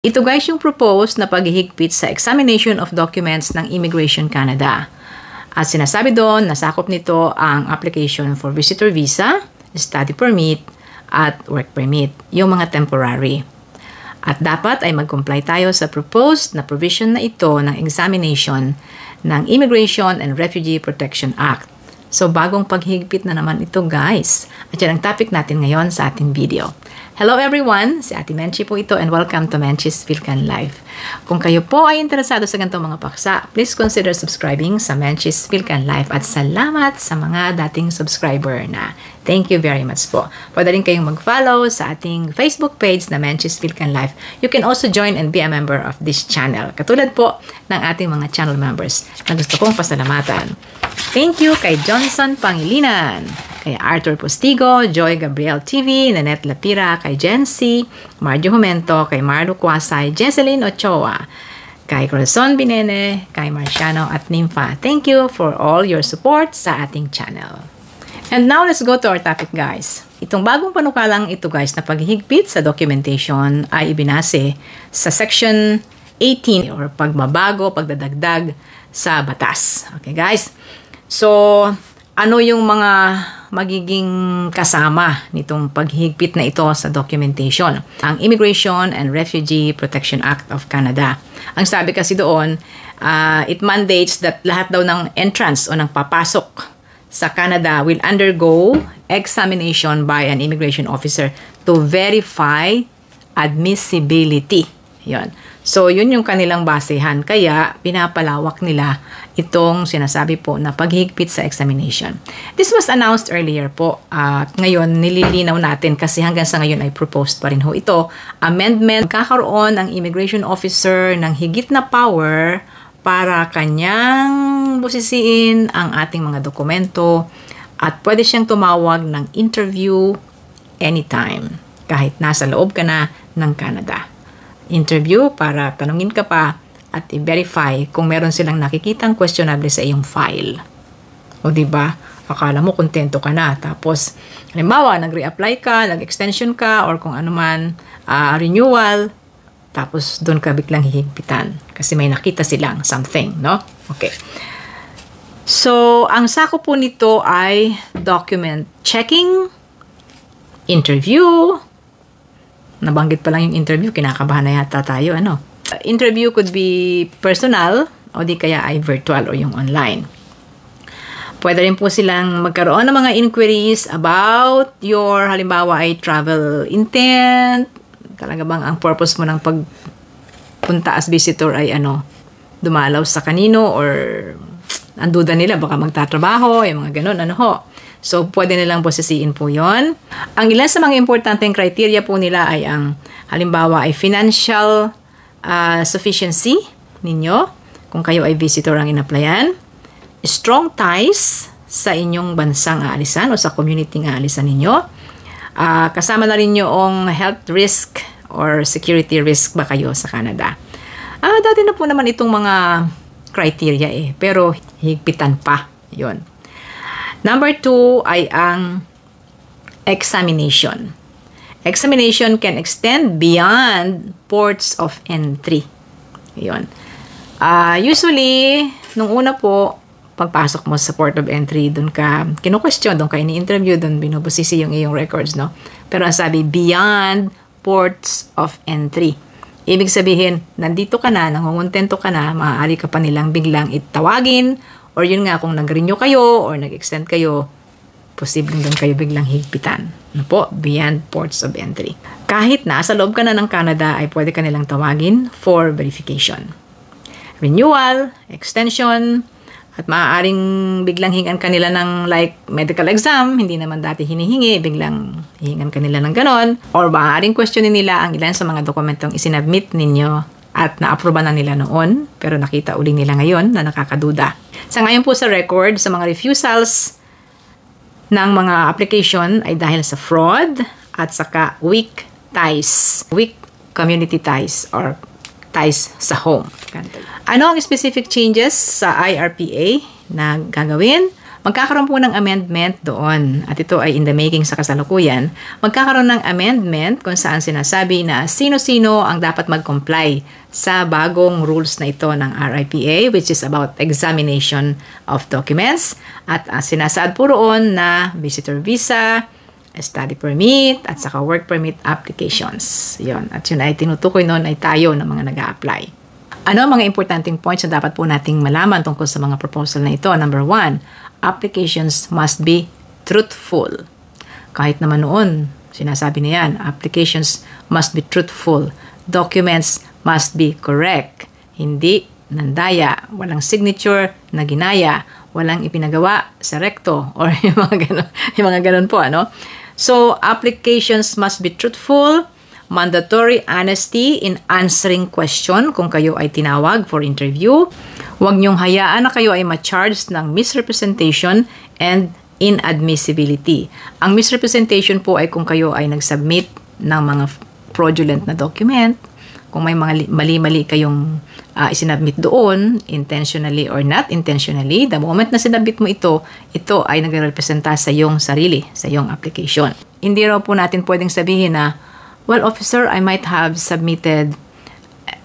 Ito guys yung proposed na paghihigpit sa examination of documents ng Immigration Canada. At sinasabi doon, nasakop nito ang application for visitor visa, study permit, at work permit, yung mga temporary. At dapat ay mag-comply tayo sa proposed na provision na ito ng examination ng Immigration and Refugee Protection Act. So, bagong paghigpit na naman ito guys. At yan ang topic natin ngayon sa ating video. Hello everyone! Si Ate Menchi po ito and welcome to Menchi's Philcan Life. Kung kayo po ay interesado sa ganitong mga paksa, please consider subscribing sa Menchi's Philcan Life at salamat sa mga dating subscriber na. Thank you very much po. Pwede rin kayong mag-follow sa ating Facebook page na Menchi's Philcan Life. You can also join and be a member of this channel. Katulad po ng ating mga channel members na gusto kong pasalamatan. Thank you kay Johnson Pangilinan, kay Arthur Postigo, Joy Gabriel TV, Nanette Lapira, kay Jency, Marjo Jumento, kay Marlo Quasay, Jesseline Ochoa, kay Corazon Binene, kay Marciano at Nympha. Thank you for all your support sa ating channel. And now, let's go to our topic guys. Itong bagong panukalang ito guys na paghihigpit sa documentation ay ibinase sa Section 18 or pagbabago, pagdadagdag sa batas. Okay guys? So, ano yung mga magiging kasama nitong paghihigpit na ito sa documentation? Ang Immigration and Refugee Protection Act of Canada. Ang sabi kasi doon, it mandates that lahat daw ng entrance o ng papasok sa Canada will undergo examination by an immigration officer to verify admissibility. Yun. So, yun yung kanilang basehan. Kaya, pinapalawak nila itong sinasabi po na paghigpit sa examination. This was announced earlier po. At ngayon, nililinaw natin kasi hanggang sa ngayon ay proposed pa rin ho ito. Amendment, kakaroon ang immigration officer ng higit na power para kanyang busisiin ang ating mga dokumento at pwede siyang tumawag ng interview anytime kahit nasa loob ka na ng Canada. Interview para tanungin ka pa at i-verify kung meron silang nakikitang questionable sa iyong file. O diba, akala mo kontento ka na. Tapos, halimbawa, nag-reapply ka, nag-extension ka, or kung ano man, renewal, tapos doon ka biglang hihigpitan. Kasi may nakita silang something, no? Okay. So, ang sako po nito ay document checking, interview. Nabanggit pa lang yung interview, kinakabahan na yata tayo, ano? Interview could be personal o di kaya ay virtual o yung online. Pwede rin po silang magkaroon ng mga inquiries about your, halimbawa ay travel intent. Talaga bang ang purpose mo ng pagpunta as visitor ay ano, dumalaw sa kanino or ang duda nila baka magtatrabaho, yung mga ganun, ano ho. So, pwede nilang posisiin po yon. Ang ilan sa mga importanteng criteria po nila ay ang, halimbawa, ay financial sufficiency ninyo, kung kayo ay visitor ang in-applyan, strong ties sa inyong bansang aalisan o sa community ng aalisan ninyo, kasama na rin yung health risk or security risk ba kayo sa Canada. Dati na po naman itong mga criteria pero higpitan pa yon. Number 2 ay ang examination. Examination can extend beyond ports of entry. Yun. Usually, nung una po, pagpasok mo sa port of entry, doon ka kinu-question, doon ka ini-interview, doon binubusisi yung iyong records, no? Pero ang sabi, beyond ports of entry. Ibig sabihin, nandito ka na, nangunguntento ka na, maaari ka pa nilang biglang itawagin, or yun nga, kung nag-renew kayo or nag-extend kayo, posibleng doon kayo biglang higpitan. Ano po? Beyond ports of entry. Kahit nasa loob ka na ng Canada, ay pwede ka nilang tawagin for verification. Renewal, extension, at maaaring biglang hingan kanila ng like medical exam, hindi naman dati hinihingi, biglang hihingan kanila ng ganon. Or maaaring questionin nila ang ilan sa mga dokumentong isinabmit ninyo at na-aproba na nila noon, pero nakita uli nila ngayon na nakakaduda. Sa ngayon po sa record, sa mga refusals ng mga application ay dahil sa fraud at saka weak ties, weak community ties or ties sa home. Ano ang specific changes sa IRPA na gagawin? magkakaroon po ng amendment doon. At ito ay in the making sa kasalukuyan. Magkakaroon ng amendment kung saan sinasabi na sino-sino ang dapat mag-comply sa bagong rules na ito ng RIPA, which is about examination of documents. At sinasaad po roon na visitor visa, study permit, at saka work permit applications. Yun. At yun ay tinutukoy noon ay tayo na mga nag-a-apply. Ano ang mga importanteng points na dapat po nating malaman tungkol sa mga proposal na ito? Number 1, applications must be truthful. Kahit naman noon, sinasabi na yan, applications must be truthful. Documents must be correct. Hindi nandaya, walang signature na ginaya, walang ipinagawa sa recto, or yung mga ganun po, ano? So, applications must be truthful. Mandatory honesty in answering question kung kayo ay tinawag for interview. Huwag niyong hayaan na kayo ay ma-charge ng misrepresentation and inadmissibility. Ang misrepresentation po ay kung kayo ay nag-submit ng mga fraudulent na document, kung may mga mali-mali kayong isinabmit doon, intentionally or not intentionally, the moment na sinabmit mo ito ay nagre-representa sa iyong sarili, sa iyong application. Hindi raw po natin pwedeng sabihin na, well, officer, I might have submitted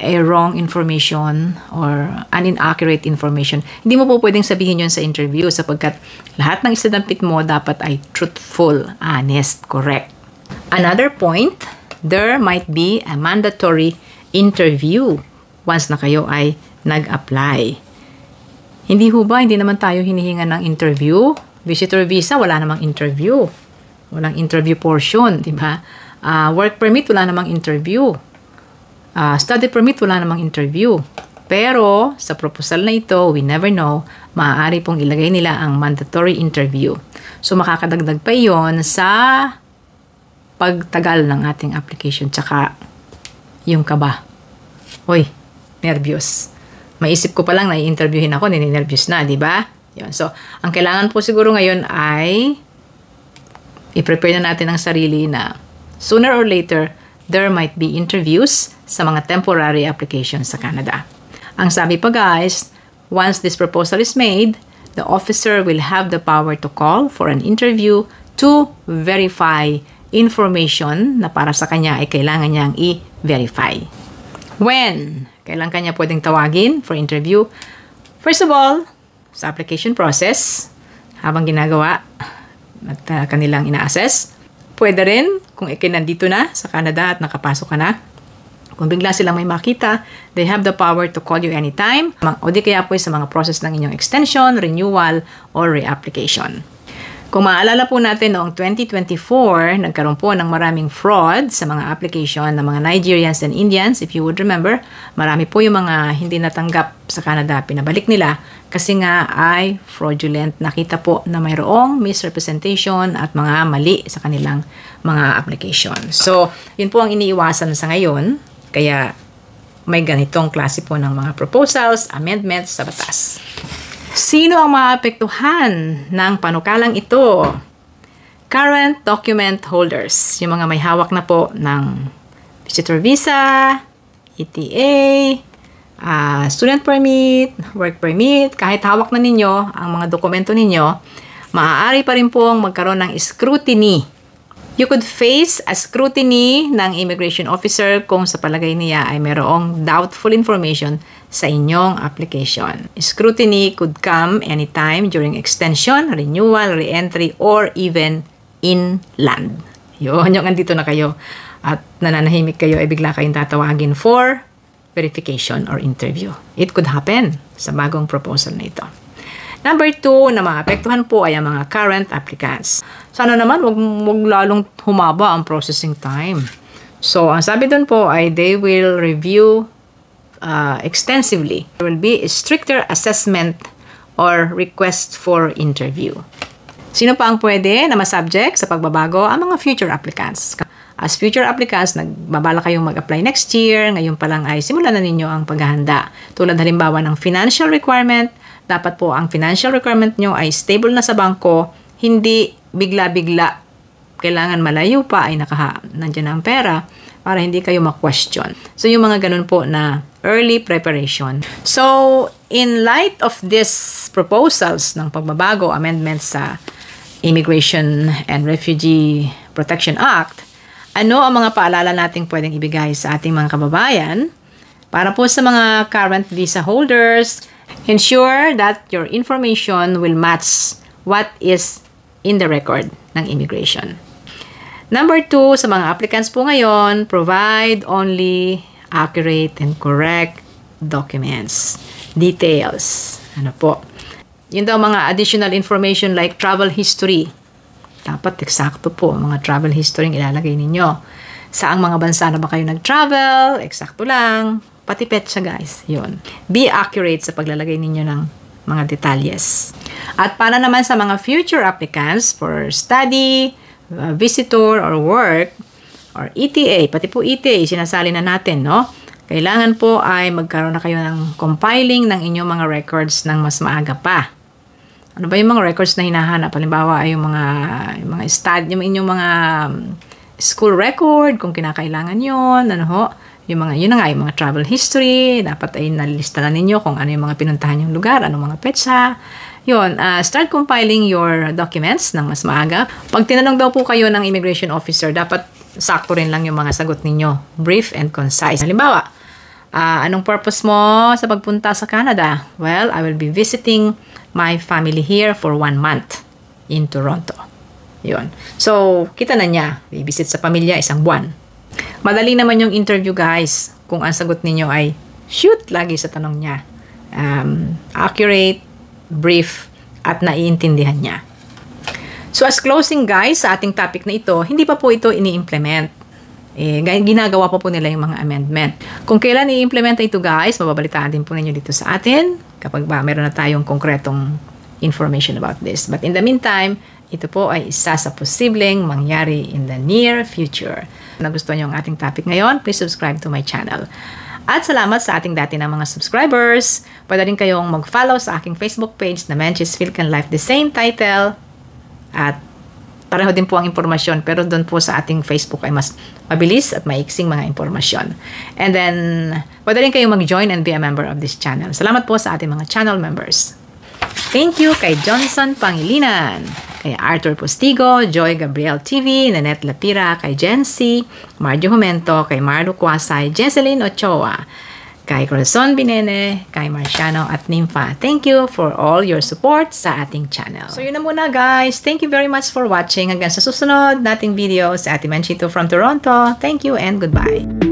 a wrong information or an inaccurate information. Hindi mo po pwedeng sabihin yun sa interview sapagkat lahat ng isinabmit mo dapat ay truthful, honest, correct. Another point, there might be a mandatory interview once na kayo ay nag-apply. Hindi naman tayo hinihinga ng interview. Visitor visa, wala namang interview. Walang interview portion, di ba? Work permit, wala namang interview. Study permit, wala namang interview. Pero, sa proposal na ito, we never know, maaari pong ilagay nila ang mandatory interview. So, makakadagdag pa iyon sa pagtagal ng ating application. Tsaka, yung kaba. Uy, nervyos. Maisip ko pa lang na i-interviewin ako, nininervyos na, di ba? Yun. So, ang kailangan po siguro ngayon ay i-prepare na natin ang sarili na sooner or later, there might be interviews sa mga temporary applications sa Canada. Ang sabi pa guys, once this proposal is made, the officer will have the power to call for an interview to verify information na para sa kanya ay kailangan niyang i-verify. When? Kailan kanya pwedeng tawagin for interview? First of all, sa application process, habang ginagawa at kanilang ina-assess. Pwede rin kung nandito na sa Canada at nakapasok ka na. Kung bigla silang may makita, they have the power to call you anytime. O di kaya po sa mga process ng inyong extension, renewal, or reapplication. Kung maalala po natin noong 2024, nagkaroon po ng maraming fraud sa mga application ng mga Nigerians and Indians. If you would remember, marami po yung mga hindi natanggap sa Canada, pinabalik nila kasi nga ay fraudulent. Nakita po na mayroong misrepresentation at mga mali sa kanilang mga application. So, yun po ang iniiwasan sa ngayon. Kaya may ganitong klase po ng mga proposals, amendments sa batas. Sino ang maapektuhan ng panukalang ito? Current document holders. Yung mga may hawak na po ng visitor visa, ETA, student permit, work permit. Kahit hawak na ninyo ang mga dokumento ninyo, maaari pa rin pong magkaroon ng scrutiny. You could face a scrutiny ng immigration officer kung sa palagay niya ay mayroong doubtful information sa inyong application. Scrutiny could come anytime during extension, renewal, re-entry, or even inland. Yun, yung andito na kayo at nananahimik kayo ay bigla kayong tatawagin for verification or interview. It could happen sa bagong proposal na ito. Number 2 na maapektuhan po ay ang mga current applicants. Sana naman wag lalong humaba ang processing time. So, ang sabi doon po ay they will review extensively. There will be a stricter assessment or request for interview. Sino pa ang pwede na masubject sa pagbabago? Ang mga future applicants. As future applicants, nagbabala kayong mag-apply next year. Ngayon pa lang ay simulan na ninyo ang paghahanda. Tulad halimbawa ng financial requirement, dapat po ang financial requirement nyo ay stable na sa bangko, hindi bigla-bigla. Kailangan malayo pa ay nandiyan ang pera. para hindi kayo ma-question. So, yung mga ganun po na early preparation. So, in light of these proposals ng pagbabago, amendments sa Immigration and Refugee Protection Act, ano ang mga paalala nating pwedeng ibigay sa ating mga kababayan para po sa mga current visa holders? Ensure that your information will match what is in the record ng immigration. Number 2, sa mga applicants po ngayon, provide only accurate and correct documents. Details. Ano po? Yun daw mga additional information like travel history. Dapat eksakto po mga travel history ang ilalagay ninyo. Saang mga bansa na ba kayo nag-travel? Eksakto lang. Pati petsa guys. Yun. Be accurate sa paglalagay ninyo ng mga detalles. At para naman sa mga future applicants for study, visitor, or work, or ETA, pati po ETA, sinasali na natin, no? Kailangan po ay magkaroon na kayo ng compiling ng inyong mga records ng mas maaga pa. Ano ba yung mga records na hinahanap? Halimbawa ay yung mga study, yung inyong mga school record, kung kinakailangan yun, ano ho? Yun na nga, yung mga travel history, dapat ay nalilista na ninyo kung ano yung mga pinuntahan yung lugar, ano mga petsa. Yun, start compiling your documents ng mas maaga. Pag tinanong daw po kayo ng immigration officer, dapat sakto rin lang yung mga sagot ninyo. Brief and concise. Halimbawa, anong purpose mo sa pagpunta sa Canada? Well, I will be visiting my family here for 1 month in Toronto. Yun. So, kita na niya. I-visit sa pamilya 1 buwan. Madali naman yung interview guys kung ang sagot ninyo ay shoot lagi sa tanong niya. Accurate, brief, at naiintindihan niya. So as closing guys sa ating topic na ito, hindi pa po ito ini-implement. Ginagawa pa po nila yung mga amendment. Kung kailan i-implement ito guys, mababalitaan din po ninyo dito sa atin kapag ba meron na tayong konkretong information about this. But in the meantime, ito po ay isa sa posibleng mangyari in the near future. Nagustuhan niyo ang ating topic ngayon, please subscribe to my channel. At salamat sa ating dati na mga subscribers. Pwede rin kayong mag-follow sa aking Facebook page na Menchie's Philican Life, the same title. At pareho din po ang impormasyon, pero doon po sa ating Facebook ay mas mabilis at maiksing mga impormasyon. And then, pwede rin kayong mag-join and be a member of this channel. Salamat po sa ating mga channel members. Thank you kay Johnson Pangilinan, kay Arthur Postigo, Joy Gabriel TV, Nanette Lapira, kay Jency, Marjo Jumento, kay Marlo Quasay, Jesseline Ochoa, kay Corazon Binene, kay Marciano at Nympha. Thank you for all your support sa ating channel. So yun na muna guys. Thank you very much for watching. Hanggang sa susunod nating video sa Ate Menchito from Toronto. Thank you and goodbye.